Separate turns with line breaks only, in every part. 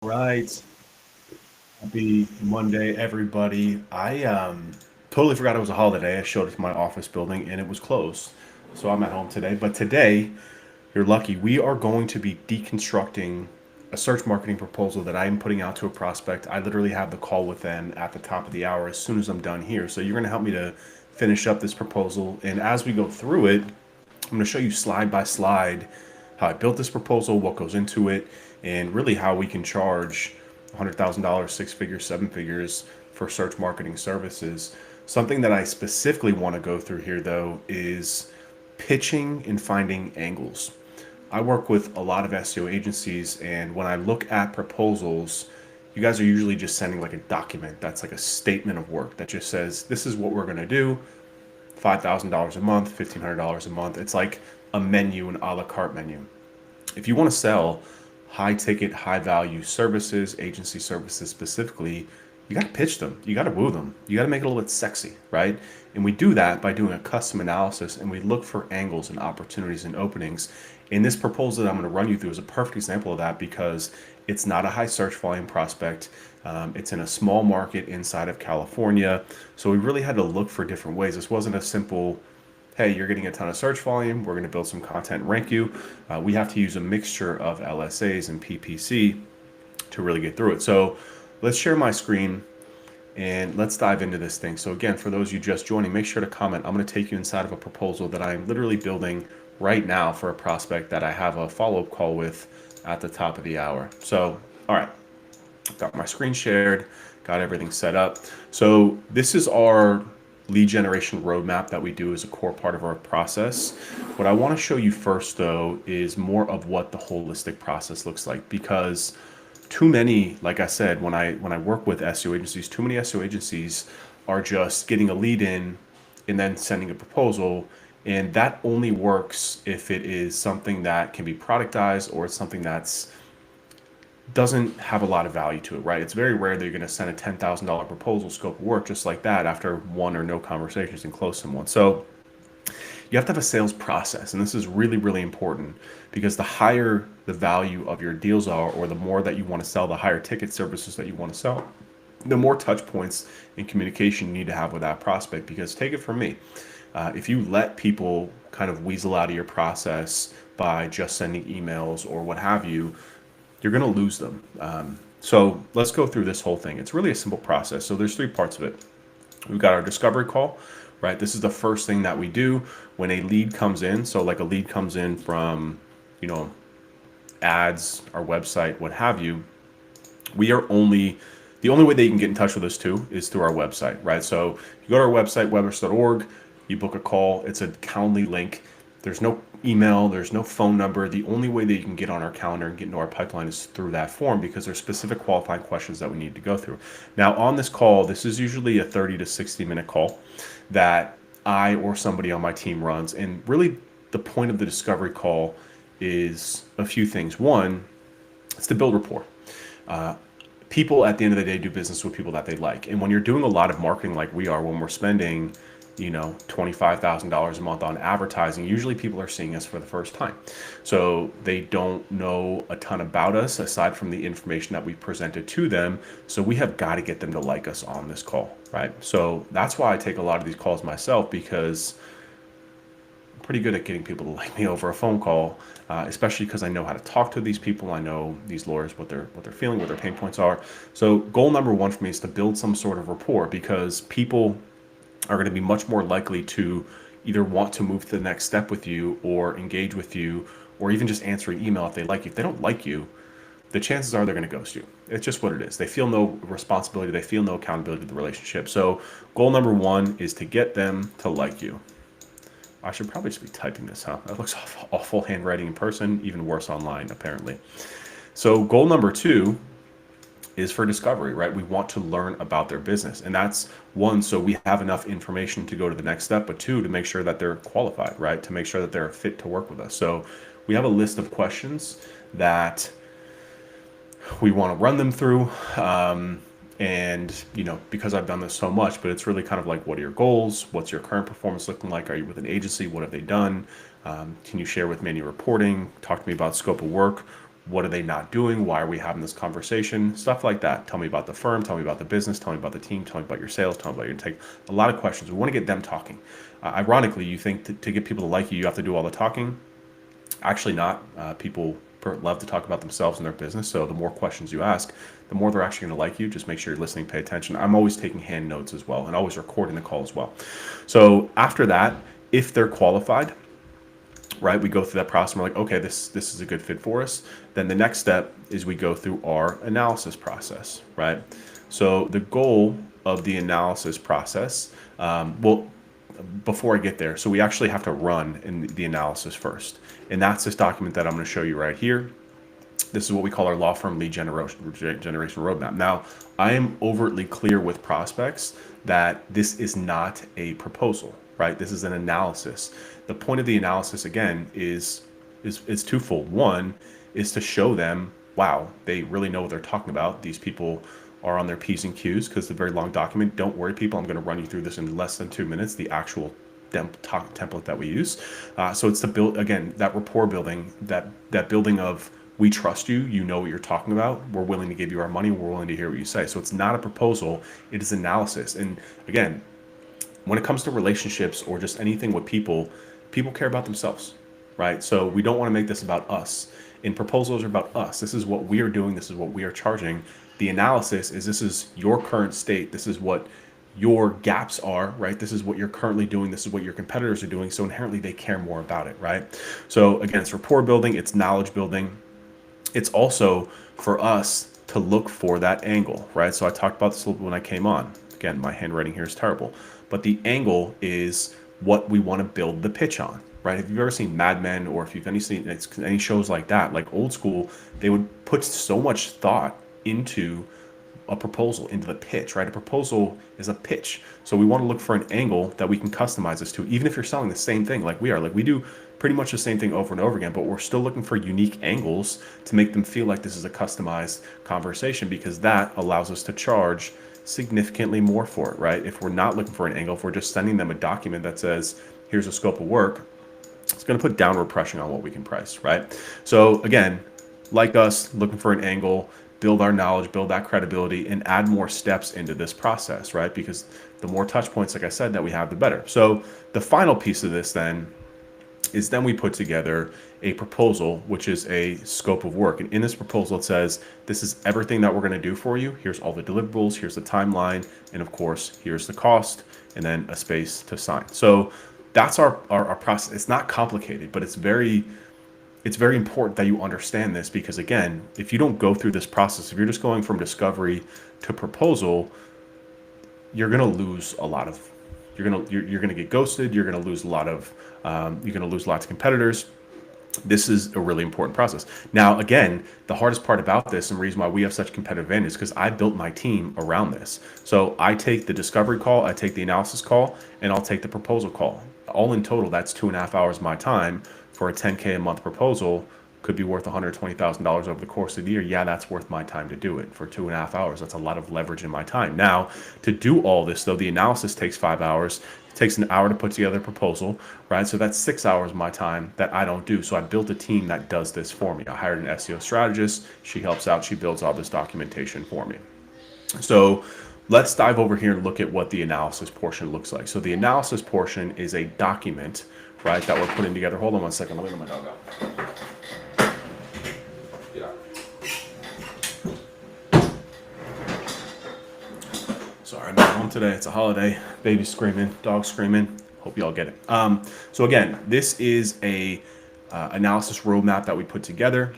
Right. Happy Monday, everybody. I totally forgot it was a holiday. I showed up to my office building and it was closed. So I'm at home today. But today, you're lucky. We are going to be deconstructing a search marketing proposal that I'm putting out to a prospect. I literally have the call with them at the top of the hour as soon as I'm done here. So you're going to help me to finish up this proposal. And as we go through it, I'm going to show you slide by slide how I built this proposal, what goes into it, and really how we can charge $100,000, six figures, seven figures for search marketing services. Something that I specifically want to go through here, though, is pitching and finding angles. I work with a lot of SEO agencies, and when I look at proposals, you guys are usually just sending like a document that's like a statement of work that just says, this is what we're going to do, $5,000 a month, $1,500 a month. It's like a menu, an a la carte menu. If you want to sell high ticket, high value services, agency services specifically, you got to pitch them. You got to woo them. You got to make it a little bit sexy, right? And we do that by doing a custom analysis and we look for angles and opportunities and openings. And this proposal that I'm going to run you through is a perfect example of that because it's not a high search volume prospect. It's in a small market inside of California. So we really had to look for different ways. This wasn't a simple, hey, you're getting a ton of search volume. We're going to build some content and rank you. We have to use a mixture of LSAs and PPC to really get through it. So let's share my screen and let's dive into this thing. So again, for those of you just joining, make sure to comment. I'm going to take you inside of a proposal that I'm literally building right now for a prospect that I have a follow-up call with at the top of the hour. So, all right, got my screen shared, got everything set up. So this is our lead generation roadmap that we do as a core part of our process. What I want to show you first, though, is more of what the holistic process looks like because too many, like I said, when I work with SEO agencies, too many SEO agencies are just getting a lead in and then sending a proposal. And that only works if it is something that can be productized or it's something that's doesn't have a lot of value to it, right? It's very rare that you're going to send a $10,000 proposal scope of work just like that after one or no conversations and close someone. So you have to have a sales process. And this is really, really important because the higher the value of your deals are, or the more that you want to sell, the higher ticket services that you want to sell, the more touch points and communication you need to have with that prospect. Because take it from me, if you let people kind of weasel out of your process by just sending emails or what have you, you're going to lose them. So let's go through this whole thing. It's really a simple process. So there's three parts of it. We've got our discovery call, right? This is the first thing that we do when a lead comes in. So like a lead comes in from, you know, ads, our website, what have you. We are only, the only way that you can get in touch with us too is through our website, right? So you go to our website, webbers.org, you book a call. It's a Calendly link. There's no email, there's no phone number. The only way that you can get on our calendar and get into our pipeline is through that form because there's specific qualifying questions that we need to go through. Now on this call, this is usually a 30 to 60 minute call that I or somebody on my team runs. And really the point of the discovery call is a few things. One, it's to build rapport. People at the end of the day do business with people that they like. And when you're doing a lot of marketing like we are, when we're spending $25,000 a month on advertising, usually people are seeing us for the first time. So they don't know a ton about us aside from the information that we presented to them. So we have got to get them to like us on this call, right? So that's why I take a lot of these calls myself because I'm pretty good at getting people to like me over a phone call, especially because I know how to talk to these people. I know these lawyers, what they're feeling, what their pain points are. So goal number one for me is to build some sort of rapport because people are going to be much more likely to either want to move to the next step with you or engage with you or even just answer an email if they like you. If they don't like you, the chances are they're going to ghost you. It's just what it is. They feel no responsibility. They feel no accountability to the relationship. So goal number one is to get them to like you. I should probably just be typing this, huh? That looks awful handwriting in person, even worse online, apparently. So goal number two is for discovery, right? We want to learn about their business. And that's one, so we have enough information to go to the next step, but two, to make sure that they're qualified, right? To make sure that they're fit to work with us. So we have a list of questions that we want to run them through. And, because I've done this so much, but it's really kind of like, what are your goals? What's your current performance looking like? Are you with an agency? What have they done? Can you share with me any reporting? Talk to me about scope of work. What are they not doing? Why are we having this conversation? Stuff like that. Tell me about the firm. Tell me about the business. Tell me about the team. Tell me about your sales. Tell me about your intake. A lot of questions. We want to get them talking. Ironically, you think to get people to like you, you have to do all the talking. Actually, not. People love to talk about themselves and their business. So the more questions you ask, the more they're actually going to like you. Just make sure you're listening, pay attention. I'm always taking hand notes as well, and always recording the call as well. So after that, if they're qualified, right, we go through that process. And we're like, okay, this is a good fit for us. Then the next step is we go through our analysis process, right? So the goal of the analysis process, well, before I get there, so we actually have to run in the analysis first. And that's this document that I'm going to show you right here. This is what we call our law firm lead generation roadmap. Now, I am overtly clear with prospects that this is not a proposal, right? This is an analysis. The point of the analysis, again, is twofold. One is to show them, wow, they really know what they're talking about. These people are on their P's and Q's, because it's a very long document. Don't worry, people. I'm going to run you through this in less than 2 minutes, the actual template that we use. So it's to build, again, that rapport building, that building of, we trust you, you know what you're talking about, we're willing to give you our money, we're willing to hear what you say. So it's not a proposal, it is analysis. And again, when it comes to relationships or just anything with people, people care about themselves, right? So we don't want to make this about us. And proposals are about us. This is what we are doing, this is what we are charging. The analysis is, this is your current state, this is what your gaps are, right? This is what you're currently doing, this is what your competitors are doing. So inherently they care more about it, right? So again, it's rapport building, it's knowledge building. It's also for us to look for that angle, right? So I talked about this a little bit when I came on. Again, my handwriting here is terrible, but the angle is what we want to build the pitch on, right? If you've ever seen Mad Men, or if you've seen any shows like that, like old school, they would put so much thought into a proposal, into the pitch, right? A proposal is a pitch. So we want to look for an angle that we can customize this to, even if you're selling the same thing like we are. Like, we do pretty much the same thing over and over again, but we're still looking for unique angles to make them feel like this is a customized conversation, because that allows us to charge significantly more for it, right? If we're not looking for an angle, if we're just sending them a document that says, here's a scope of work, it's going to put downward pressure on what we can price, right? So again, like us, looking for an angle, build our knowledge, build that credibility, and add more steps into this process, right? Because the more touch points, like I said, that we have, the better. So the final piece of this then is, then we put together a proposal, which is a scope of work. And in this proposal, it says, this is everything that we're going to do for you. Here's all the deliverables, here's the timeline, and of course, here's the cost, and then a space to sign. So that's our process. It's not complicated, but it's very important that you understand this, because again, if you don't go through this process, if you're just going from discovery to proposal, you're going to lose a lot of, you're going to get ghosted. You're going to lose a lot of, you're going to lose lots of competitors. This is a really important process. Now, again, the hardest part about this, and the reason why we have such competitive advantage, is because I built my team around this. So I take the discovery call, I take the analysis call, and I'll take the proposal call. All in total, that's 2.5 hours of my time for a 10K a month proposal. Could be worth $120,000 over the course of the year. Yeah, that's worth my time to do it for 2.5 hours. That's a lot of leverage in my time. Now, to do all this, though, the analysis takes 5 hours. It takes an hour to put together a proposal, right? So that's 6 hours of my time that I don't do. So I built a team that does this for me. I hired an SEO strategist. She helps out. She builds all this documentation for me. So let's dive over here and look at what the analysis portion looks like. So the analysis portion is a document, right, that we're putting together. Hold on one second. Let me let my dog out. Sorry, I'm at home today. It's a holiday. Baby screaming, dog screaming. Hope you all get it. So again, this is a analysis roadmap that we put together.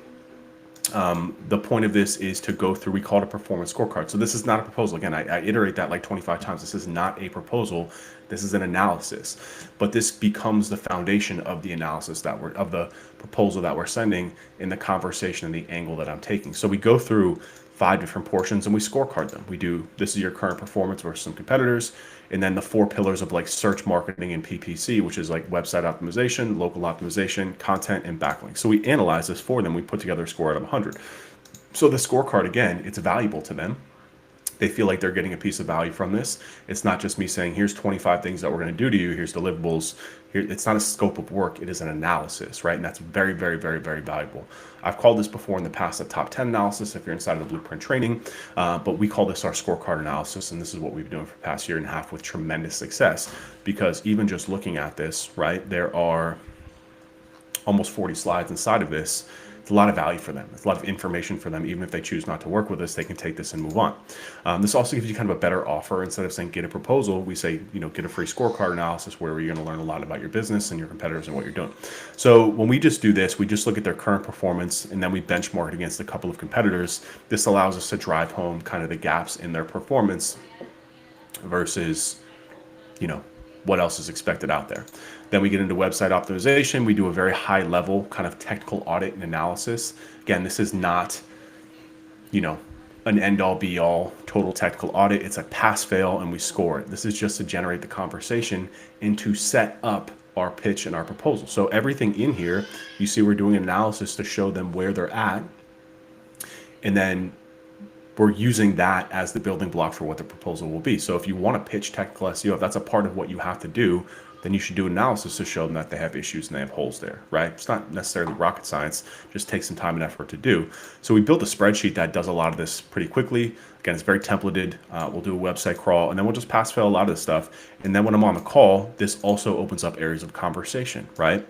The point of this is to go through, we call it a performance scorecard. So this is not a proposal. Again, I iterate that like 25 times. This is not a proposal. This is an analysis, but this becomes the foundation of the analysis of the proposal that we're sending, in the conversation and the angle that I'm taking. So we go through 5 different portions and we scorecard them. We do, this is your current performance versus some competitors. And then the 4 pillars of like search marketing and PPC, which is like website optimization, local optimization, content, and backlinks. So we analyze this for them. We put together a score out of 100. So the scorecard, again, it's valuable to them. They feel like they're getting a piece of value from this. It's not just me saying, here's 25 things that we're going to do to you. Here's deliverables. Here, it's not a scope of work. It is an analysis, right? And that's very, very, very, very valuable. I've called this before in the past a top 10 analysis if you're inside of the Blueprint training, but we call this our scorecard analysis. And this is what we've been doing for the past year and a half with tremendous success, because even just looking at this, right, there are almost 40 slides inside of this. It's a lot of value for them. It's a lot of information for them. Even if they choose not to work with us, they can take this and move on. This also gives you kind of a better offer. Instead of saying get a proposal, we say, get a free scorecard analysis where you're going to learn a lot about your business and your competitors and what you're doing. So when we just do this, we just look at their current performance and then we benchmark it against a couple of competitors. This allows us to drive home kind of the gaps in their performance versus, what else is expected out there. Then we get into website optimization. We do a very high level kind of technical audit and analysis. Again, this is not, an end all be all total technical audit. It's a pass fail and we score it. This is just to generate the conversation and to set up our pitch and our proposal. So everything in here, you see we're doing an analysis to show them where they're at. And then we're using that as the building block for what the proposal will be. So if you want to pitch technical SEO, if that's a part of what you have to do, then you should do analysis to show them that they have issues and they have holes there, right? It's not necessarily rocket science, just takes some time and effort to do. So we built a spreadsheet that does a lot of this pretty quickly. Again, it's very templated. We'll do a website crawl and then we'll just pass fail a lot of this stuff. And then when I'm on the call, this also opens up areas of conversation, right?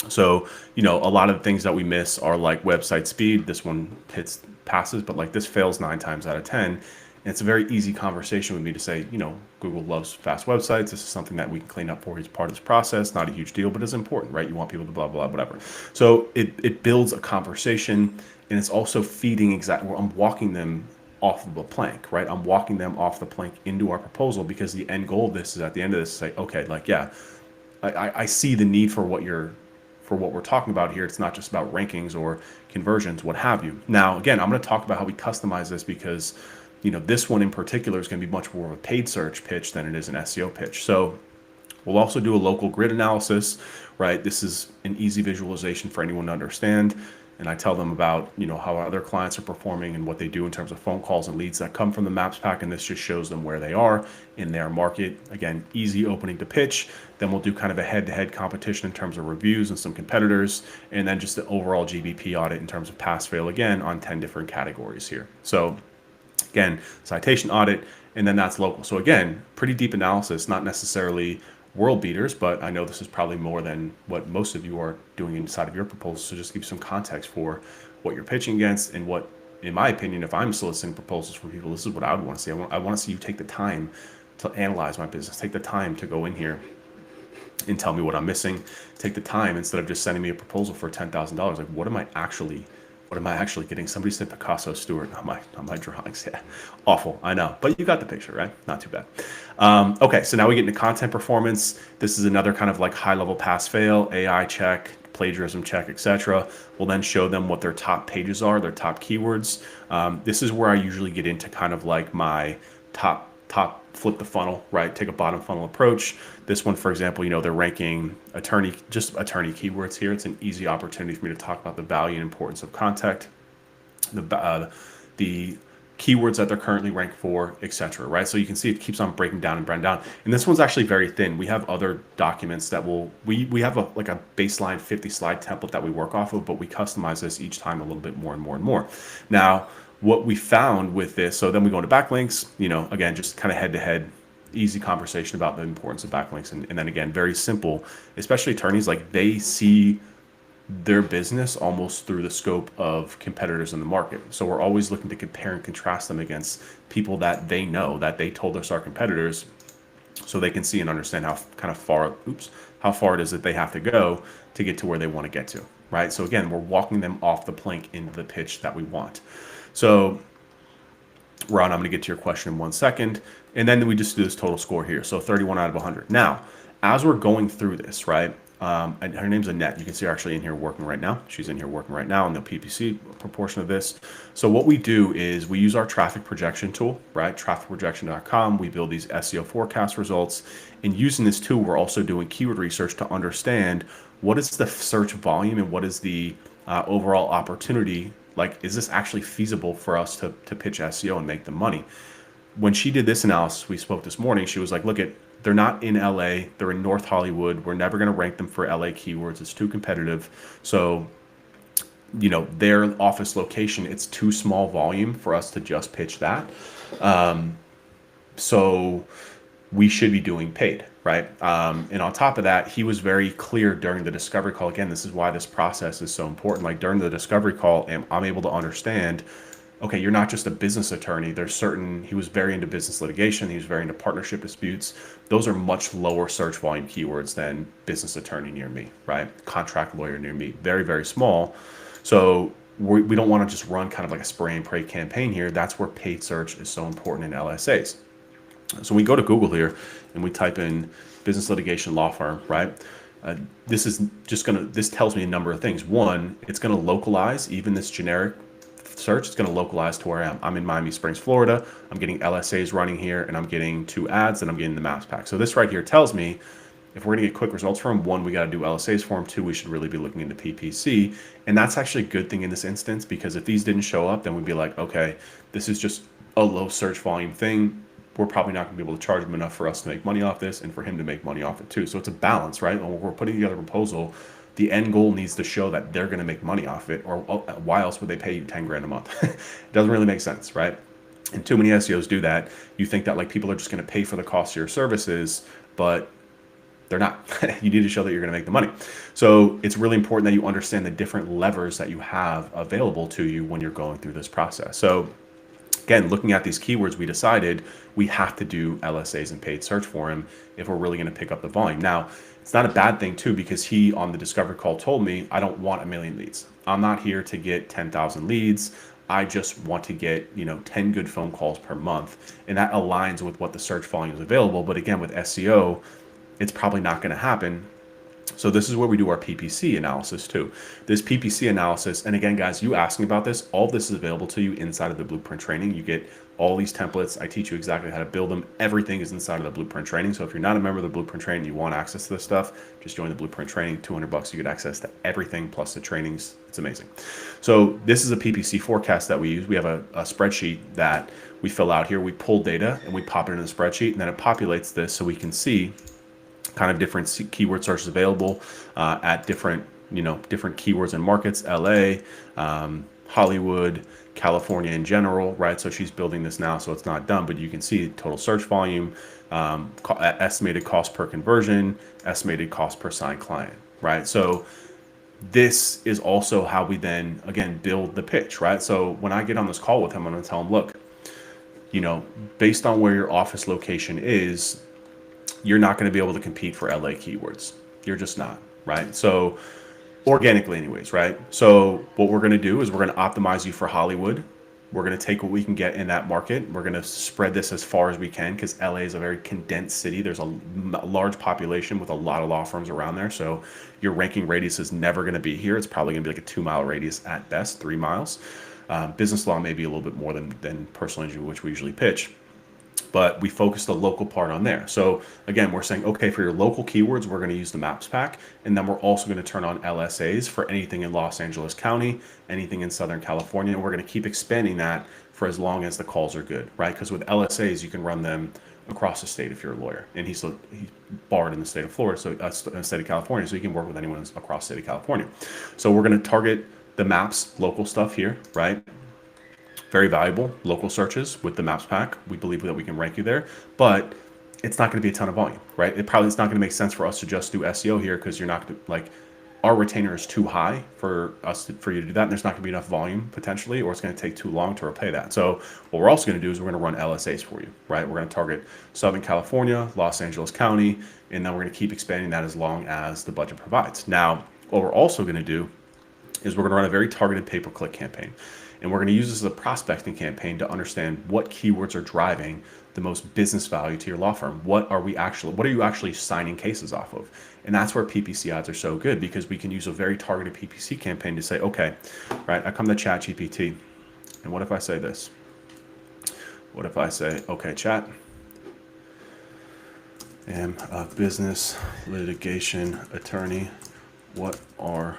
So, a lot of the things that we miss are like website speed. This one passes, but like this fails 9 times out of 10. And it's a very easy conversation with me to say, Google loves fast websites. This is something that we can clean up for you as part of this process. Not a huge deal, but it's important, right? You want people to blah, blah, whatever. So it builds a conversation and it's also feeding exactly, I'm walking them off of the plank, right? I'm walking them off the plank into our proposal because the end goal of this is at the end of this, say, okay, like, yeah, I see the need for what we're talking about here. It's not just about rankings or conversions, what have you. Now, again, I'm going to talk about how we customize this because, this one in particular is going to be much more of a paid search pitch than it is an SEO pitch. So we'll also do a local grid analysis, right? This is an easy visualization for anyone to understand. And I tell them about, how other clients are performing and what they do in terms of phone calls and leads that come from the Maps pack. And this just shows them where they are in their market. Again, easy opening to pitch. Then we'll do kind of a head-to-head competition in terms of reviews and some competitors. And then just the overall GBP audit in terms of pass fail, again, on 10 different categories here. So again, citation audit, and then that's local. So again, pretty deep analysis, not necessarily world beaters, but I know this is probably more than what most of you are doing inside of your proposals. So just give you some context for what you're pitching against and what, in my opinion, if I'm soliciting proposals from people, this is what I would want to see. I want to see you take the time to analyze my business, take the time to go in here and tell me what I'm missing, take the time instead of just sending me a proposal for $10,000. Like, what am I actually getting? Somebody said Picasso Stewart on my drawings. Yeah, awful. I know, but you got the picture, right? Not too bad. Okay, so now we get into content performance. This is another kind of like high level pass fail, AI check, plagiarism check, etc. We'll then show them what their top pages are, their top keywords. This is where I usually get into kind of like my top flip the funnel, right? Take a bottom funnel approach. This one, for example, they're ranking attorney keywords here. It's an easy opportunity for me to talk about the value and importance of content, the keywords that they're currently ranked for, etc. Right? So you can see it keeps on breaking down. And this one's actually very thin. We have other documents that we have a baseline 50 slide template that we work off of, but we customize this each time a little bit more and more and more. Now, what we found with this, so then we go into backlinks, again, just kind of head-to-head, easy conversation about the importance of backlinks. And then again, very simple, especially attorneys, like they see their business almost through the scope of competitors in the market. So we're always looking to compare and contrast them against people that they know, that they told us are competitors, so they can see and understand how far it is that they have to go to get to where they want to get to, right? So again, we're walking them off the plank into the pitch that we want. So, Ron, I'm going to get to your question in 1 second. And then we just do this total score here. So 31 out of 100. Now, as we're going through this, right, and her name's Annette. You can see her actually in here working right now. She's in here working right now in the PPC proportion of this. So what we do is we use our traffic projection tool, right, trafficprojection.com. We build these SEO forecast results. And using this tool, we're also doing keyword research to understand what is the search volume and what is the overall opportunity. Like, is this actually feasible for us to pitch SEO and make the money? when she did this analysis, we spoke this morning, she was like, look, they're not in LA, they're in North Hollywood. We're never going to rank them for LA keywords. It's too competitive. So, their office location, it's too small volume for us to just pitch that. So we should be doing paid, right? And on top of that, he was very clear during the discovery call. Again, this is why this process is so important. Like during the discovery call, I'm able to understand, okay, you're not just a business attorney. He was very into business litigation. He was very into partnership disputes. Those are much lower search volume keywords than business attorney near me, right? Contract lawyer near me, very, very small. So we don't want to just run kind of like a spray and pray campaign here. That's where paid search is so important in LSAs. So we go to Google here and we type in business litigation law firm, right? This tells me a number of things. One, it's going to localize even this generic search. It's going to localize to where I am. I'm in Miami Springs, Florida. I'm getting LSAs running here and I'm getting 2 ads and I'm getting the maps pack. So this right here tells me if we're going to get quick results from 1, we got to do LSAs for them. 2, we should really be looking into PPC. And that's actually a good thing in this instance, because if these didn't show up, then we'd be like, okay, this is just a low search volume thing. We're probably not going to be able to charge him enough for us to make money off this and for him to make money off it too. So it's a balance, right? When we're putting together a proposal, the end goal needs to show that they're going to make money off it, or why else would they pay you 10 grand a month? It doesn't really make sense, right? And too many SEOs do that. You think that like people are just going to pay for the cost of your services, but they're not. You need to show that you're going to make the money. So it's really important that you understand the different levers that you have available to you when you're going through this process. So again, looking at these keywords, we decided we have to do LSAs and paid search for him if we're really going to pick up the volume. Now, it's not a bad thing too, because he on the discovery call told me, I don't want 1 million leads. I'm not here to get 10,000 leads. I just want to get 10 good phone calls per month. And that aligns with what the search volume is available. But again, with SEO, it's probably not going to happen. So this is where we do our PPC analysis too. This PPC analysis, and again, guys, you asking about this, all of this is available to you inside of the Blueprint training. You get all these templates. I teach you exactly how to build them. Everything is inside of the Blueprint training. So if you're not a member of the Blueprint training, you want access to this stuff, just join the Blueprint training. $200, you get access to everything plus the trainings. It's amazing. So this is a PPC forecast that we use. We have a spreadsheet that we fill out here. We pull data and we pop it in the spreadsheet, and then it populates this so we can see kind of different keyword searches available at different keywords and markets, LA, Hollywood, California in general, right? So she's building this now, so it's not done, but you can see total search volume, estimated cost per conversion, estimated cost per signed client, right? So this is also how we then, again, build the pitch, right? So when I get on this call with him, I'm going to tell him, look, based on where your office location is, you're not going to be able to compete for LA keywords. You're just not, right? So organically anyways, right? So what we're going to do is we're going to optimize you for Hollywood. We're going to take what we can get in that market. We're going to spread this as far as we can, because LA is a very condensed city. There's a large population with a lot of law firms around there. So your ranking radius is never going to be here. It's probably going to be like a 2-mile radius at best, 3 miles. Business law may be a little bit more than personal injury, which we usually pitch. But we focus the local part on there. So again, we're saying, okay, for your local keywords, we're going to use the maps pack. And then we're also going to turn on LSAs for anything in Los Angeles County, anything in Southern California. And we're going to keep expanding that for as long as the calls are good, right? Because with LSAs, you can run them across the state if you're a lawyer. And he's barred in the state of Florida, so in the state of California, so you can work with anyone across the state of California. So we're going to target the maps, local stuff here, right? Very valuable local searches with the maps pack. We believe that we can rank you there, but it's not going to be a ton of volume, right? It's not going to make sense for us to just do SEO here, because you're not our retainer is too high for you to do that, and there's not going to be enough volume potentially, or it's going to take too long to repay that. So what we're also going to do is we're going to run LSAs for you, right? We're going to target Southern California, Los Angeles County, and then we're going to keep expanding that as long as the budget provides. Now, what we're also going to do is we're going to run a very targeted pay-per-click campaign. And we're going to use this as a prospecting campaign to understand what keywords are driving the most business value to your law firm. What are you actually signing cases off of? And that's where PPC ads are so good, because we can use a very targeted PPC campaign to say, okay, right, I come to ChatGPT, and what if I say this? What if I say, okay, chat, am a business litigation attorney. What are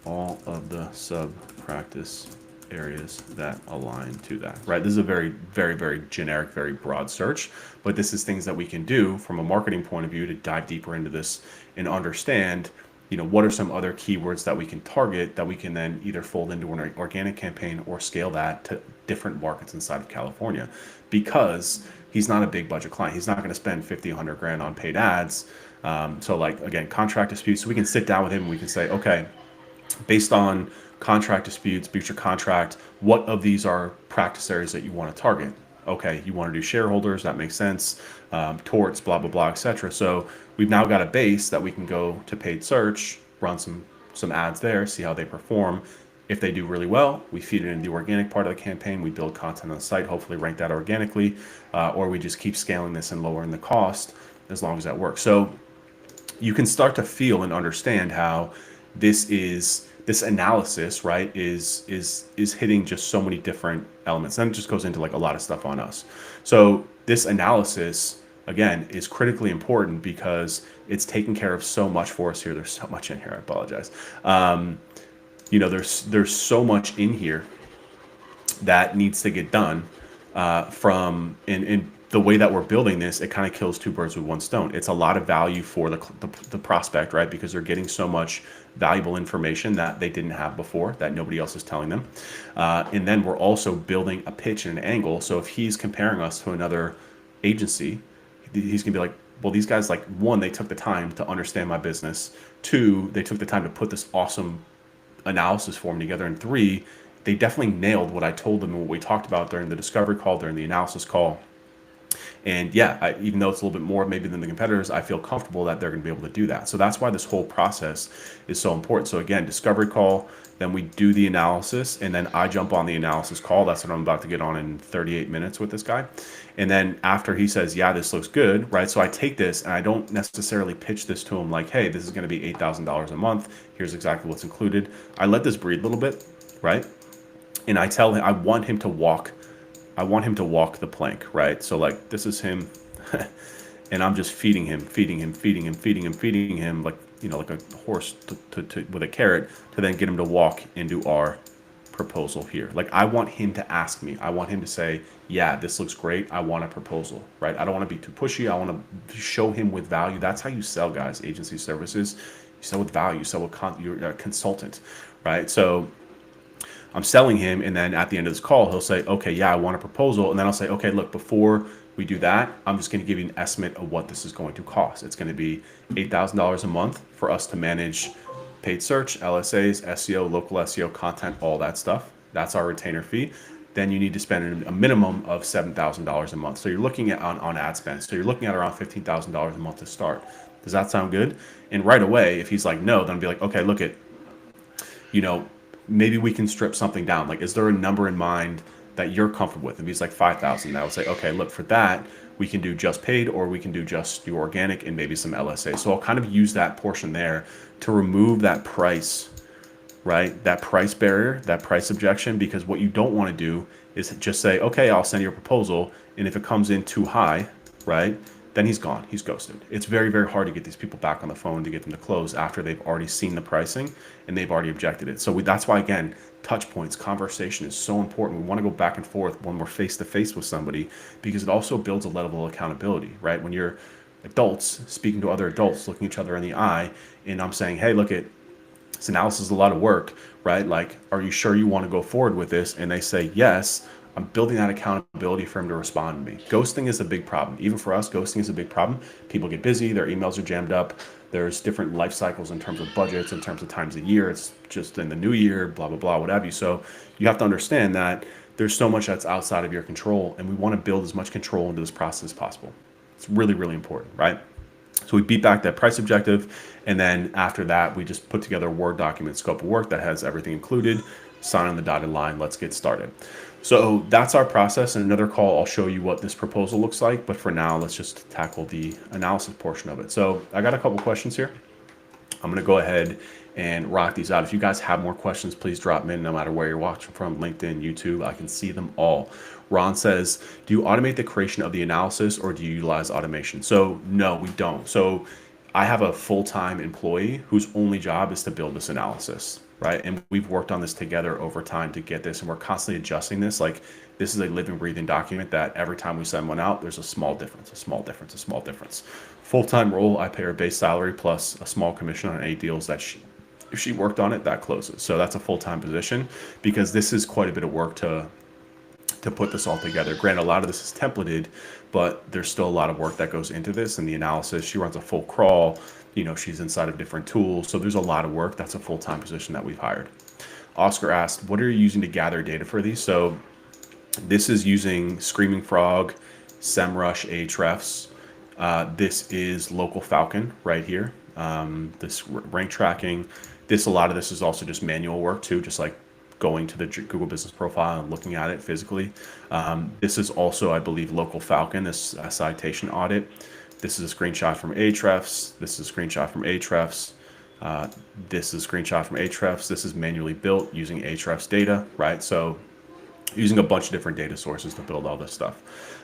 all of the sub-practice areas that align to that, right? This is a very, very, very generic, very broad search, but this is things that we can do from a marketing point of view to dive deeper into this and understand, what are some other keywords that we can target that we can then either fold into an organic campaign or scale that to different markets inside of California, because he's not a big budget client. He's not going to spend 50, 100 grand on paid ads. So like, again, contract disputes. So we can sit down with him and we can say, okay, based on contract disputes, breach of contract, what of these are practice areas that you want to target? Okay, you want to do shareholders, that makes sense. Torts, blah, blah, blah, etc. So we've now got a base that we can go to paid search, run some ads there, see how they perform. If they do really well, we feed it into the organic part of the campaign. We build content on the site, hopefully rank that organically, or we just keep scaling this and lowering the cost as long as that works. So you can start to feel and understand how this analysis, right, is hitting just so many different elements. Then it just goes into like a lot of stuff on us. So this analysis, again, is critically important because it's taking care of so much for us here. There's so much in here. I apologize. There's so much in here that needs to get done from in the way that we're building this. It kind of kills two birds with one stone. It's a lot of value for the prospect, right? Because they're getting so much valuable information that they didn't have before, that nobody else is telling them. And then we're also building a pitch and an angle. So if he's comparing us to another agency, he's gonna be like, well, these guys, like, one, they took the time to understand my business. Two, they took the time to put this awesome analysis form together. And three, they definitely nailed what I told them and what we talked about during the discovery call, during the analysis call. And yeah, even though it's a little bit more maybe than the competitors, I feel comfortable that they're going to be able to do that. So that's why this whole process is so important. So again, discovery call, then we do the analysis, and then I jump on the analysis call. That's what I'm about to get on in 38 minutes with this guy. And then after he says, yeah, this looks good, right? So I take this and I don't necessarily pitch this to him like, hey, this is going to be $8,000 a month. Here's exactly what's included. I let this breathe a little bit, right? And I tell him, I want him to walk the plank, right? So like, this is him and I'm just feeding him, like, like a horse with a carrot, to then get him to walk into our proposal here. Like, I want him to ask me. I want him to say, yeah, this looks great. I want a proposal, right? I don't want to be too pushy. I want to show him with value. That's how you sell, guys, agency services. You sell with value. You sell with you're a consultant, right? So I'm selling him, and then at the end of this call, he'll say, okay, yeah, I want a proposal. And then I'll say, okay, look, before we do that, I'm just going to give you an estimate of what this is going to cost. It's going to be $8,000 a month for us to manage paid search, LSAs, SEO, local SEO, content, all that stuff. That's our retainer fee. Then you need to spend a minimum of $7,000 a month. So you're looking at on ad spend. So you're looking at around $15,000 a month to start. Does that sound good? And right away, if he's like, no, then I'll be like, okay, look at, maybe we can strip something down. Like, is there a number in mind that you're comfortable with? If he's like 5,000, I would say, okay, look, for that, we can do just paid, or we can do organic and maybe some LSA. So I'll kind of use that portion there to remove that price, right? That price barrier, that price objection, because what you don't want to do is just say, okay, I'll send you a proposal. And if it comes in too high, right, then he's gone. He's ghosted. It's very, very hard to get these people back on the phone to get them to close after they've already seen the pricing and they've already objected it. So that's why, again, touch points, conversation is so important. We want to go back and forth when we're face to face with somebody, because it also builds a level of accountability, right? When you're adults speaking to other adults, looking each other in the eye, and I'm saying, hey, look, this analysis is a lot of work, right? Like, are you sure you want to go forward with this? And they say yes. I'm building that accountability for him to respond to me. Ghosting is a big problem. Even for us, ghosting is a big problem. People get busy, their emails are jammed up. There's different life cycles in terms of budgets, in terms of times of year. It's just in the new year, blah, blah, blah, what have you. So you have to understand that there's so much that's outside of your control, and we want to build as much control into this process as possible. It's really, really important, right? So we beat back that price objective, and then after that, we just put together a Word document scope of work that has everything included, sign on the dotted line, let's get started. So that's our process. In another call, I'll show you what this proposal looks like, but for now, let's just tackle the analysis portion of it. So I got a couple questions here. I'm gonna go ahead and rock these out. If you guys have more questions, please drop them in, no matter where you're watching from, LinkedIn, YouTube, I can see them all. Ron says, do you automate the creation of the analysis, or do you utilize automation? So no, we don't. So I have a full-time employee whose only job is to build this analysis. right? And we've worked on this together over time to get this, and we're constantly adjusting this. Like, this is a living, breathing document that every time we send one out, there's a small difference, a small difference, a small difference. Full-time role, I pay her base salary plus a small commission on any deals that if she worked on it, that closes. So that's a full-time position, because this is quite a bit of work to put this all together. Granted, a lot of this is templated, but there's still a lot of work that goes into this and the analysis. She runs a full crawl. She's inside of different tools. So there's a lot of work. That's a full-time position that we've hired. Oscar asked, what are you using to gather data for these? So this is using Screaming Frog, SEMrush, Ahrefs. This is Local Falcon right here. This rank tracking. A lot of this is also just manual work too, just like going to the Google Business Profile and looking at it physically. This is also, I believe, Local Falcon, this citation audit. This is a screenshot from Ahrefs. This is a screenshot from Ahrefs. This is a screenshot from Ahrefs. This is manually built using Ahrefs data, right? So using a bunch of different data sources to build all this stuff.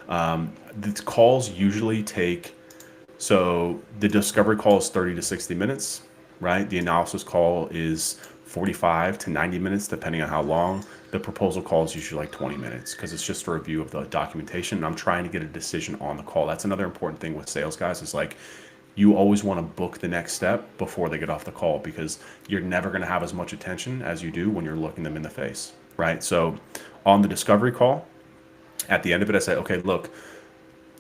The calls usually take, so the discovery call is 30 to 60 minutes, right? The analysis call is 45 to 90 minutes, depending on how long. The proposal call is usually like 20 minutes because it's just a review of the documentation. And I'm trying to get a decision on the call. That's another important thing with sales guys, is like, you always want to book the next step before they get off the call, because you're never going to have as much attention as you do when you're looking them in the face, right? So on the discovery call, at the end of it, I say, okay, look,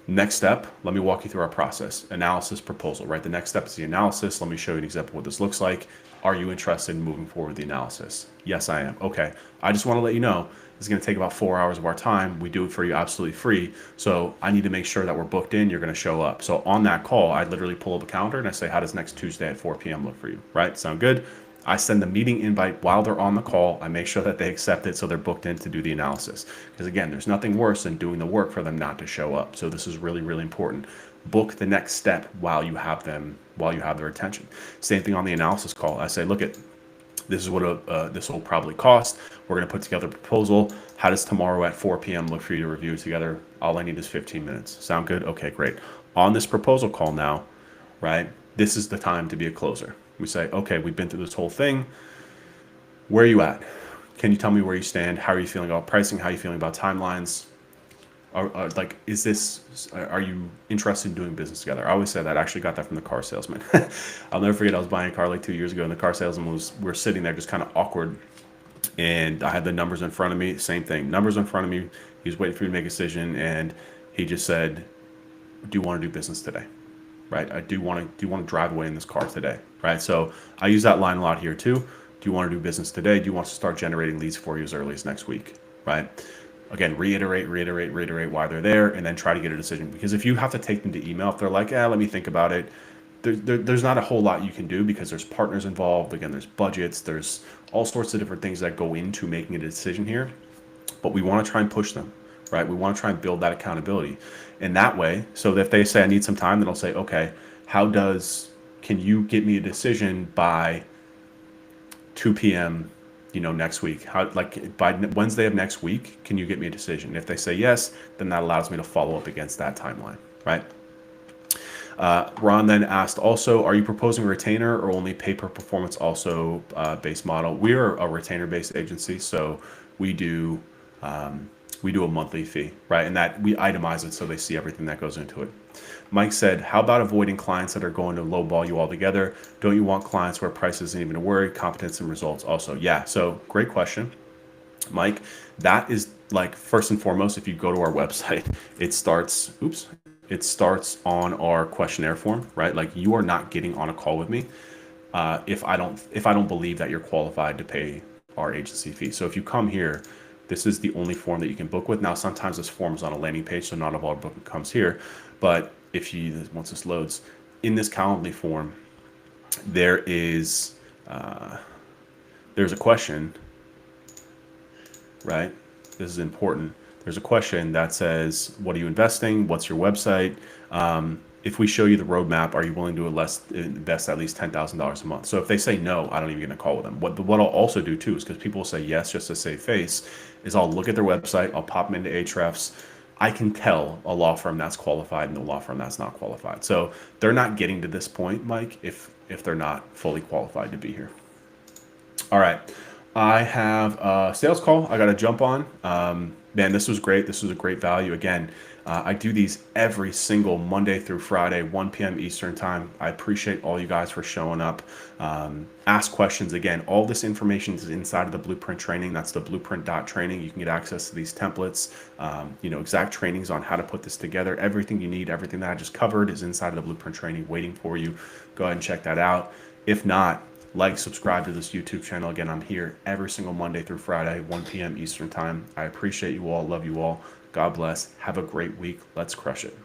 next step, let me walk you through our process. Analysis, proposal, right? The next step is the analysis. Let me show you an example of what this looks like. Are you interested in moving forward with the analysis? Yes, I am. Okay. I just want to let you know, this is going to take about 4 hours of our time. We do it for you absolutely free. So I need to make sure that we're booked in. You're going to show up. So on that call, I literally pull up a calendar and I say, how does next Tuesday at 4 p.m. look for you? Right? Sound good? I send the meeting invite while they're on the call. I make sure that they accept it so they're booked in to do the analysis. Because again, there's nothing worse than doing the work for them not to show up. So this is really, really important. Book the next step while you have their attention. Same thing on the analysis call. I say, look, this is what this will probably cost. We're going to put together a proposal. How does tomorrow at 4 p.m. look for you to review it together? All I need is 15 minutes. Sound good? Okay, great. On this proposal call now, right, this is the time to be a closer. We say, okay, we've been through this whole thing. Where are you at? Can you tell me where you stand? How are you feeling about pricing? How are you feeling about timelines? Are you interested in doing business together? I always say that. I actually got that from the car salesman. I'll never forget, I was buying a car like 2 years ago, and the car salesman we're sitting there just kind of awkward. And I had the numbers in front of me, same thing, numbers in front of me. He was waiting for me to make a decision, and he just said, do you want to do business today? Right? Do you want to drive away in this car today? Right? So I use that line a lot here too. Do you want to do business today? Do you want to start generating leads for you as early as next week? Right? Again, reiterate why they're there, and then try to get a decision. Because if you have to take them to email, if they're like, let me think about it, there's not a whole lot you can do, because there's partners involved. Again, there's budgets, there's all sorts of different things that go into making a decision here. But we want to try and push them, right? We want to try and build that accountability. And that way, so that if they say, I need some time, then I'll say, okay, can you get me a decision by 2 p.m., next week? By Wednesday of next week, can you get me a decision? If they say yes, then that allows me to follow up against that timeline, right? Ron then asked also, are you proposing a retainer or only pay per performance also based model? We're a retainer based agency, so we do a monthly fee, right? And that we itemize it so they see everything that goes into it. Mike said, how about avoiding clients that are going to lowball you altogether? Don't you want clients where price isn't even a worry, competence and results also? Yeah, so great question, Mike. That is, like, first and foremost, if you go to our website, it starts on our questionnaire form, right? Like, you are not getting on a call with me if I don't believe that you're qualified to pay our agency fee. So if you come here, this is the only form that you can book with. Now, sometimes this form is on a landing page, so not all our booking comes here. But once this loads, in this Calendly form, there's a question, right? This is important. There's a question that says, what are you investing? What's your website? If we show you the roadmap, are you willing to invest at least $10,000 a month? So if they say no, I don't even get a call with them. What I'll also do too is, because people will say yes just to save face, is I'll look at their website, I'll pop them into Ahrefs. I can tell a law firm that's qualified and a law firm that's not qualified. So they're not getting to this point, Mike, if they're not fully qualified to be here. All right. I have a sales call I got to jump on. Man, this was great. This was a great value. Again, I do these every single Monday through Friday, 1 p.m. Eastern time. I appreciate all you guys for showing up. Ask questions. Again, all this information is inside of the Blueprint training. That's the blueprint.training. You can get access to these templates, exact trainings on how to put this together. Everything you need, everything that I just covered is inside of the Blueprint training waiting for you. Go ahead and check that out. If not, subscribe to this YouTube channel. Again, I'm here every single Monday through Friday, 1 p.m. Eastern time. I appreciate you all. Love you all. God bless. Have a great week. Let's crush it.